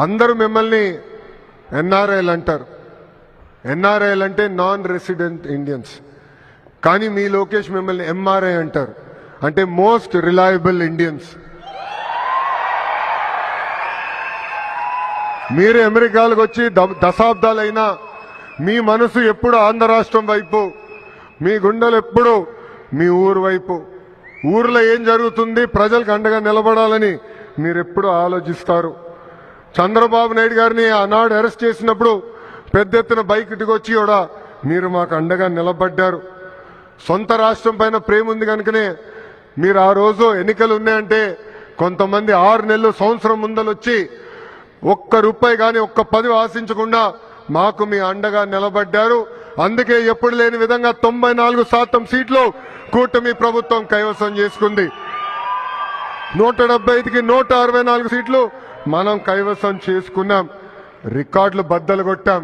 అందరూ మిమ్మల్ని ఎన్ఆర్ఐలు అంటారు. ఎన్ఆర్ఐలు అంటే నాన్ రెసిడెంట్ ఇండియన్స్. కానీ మీ లోకేష్ మిమ్మల్ని ఎంఆర్ఐ అంటారు, అంటే మోస్ట్ రిలయబుల్ ఇండియన్స్. మీరు అమెరికాలకు వచ్చి దశాబ్దాలైనా మీ మనసు ఎప్పుడు ఆంధ్ర రాష్ట్రం వైపు, మీ గుండెలు ఎప్పుడు మీ ఊరు వైపు. ఊర్లో ఏం జరుగుతుంది, ప్రజలకు అండగా నిలబడాలని మీరు ఎప్పుడు ఆలోచిస్తారు. చంద్రబాబు నాయుడు గారిని ఆనాడు అరెస్ట్ చేసినప్పుడు పెద్ద ఎత్తున బైక్ వచ్చి కూడా మీరు మాకు అండగా నిలబడ్డారు. సొంత రాష్ట్రం పైన ప్రేమ ఉంది కనుకనే మీరు ఆ రోజు ఎన్నికలు ఉన్నాయంటే కొంతమంది 6 నెలలు సంవత్సరం ముందలొచ్చి ₹1 కానీ ఒక్క పదవి ఆశించకుండా మాకు మీ అండగా నిలబడ్డారు. అందుకే ఎప్పుడు లేని విధంగా 94% సీట్లు కూటమి ప్రభుత్వం కైవసం చేసుకుంది. 175కి 164 సీట్లు మనం కైవసం చేసుకున్నాం. రికార్డులు బద్దలు కొట్టాం.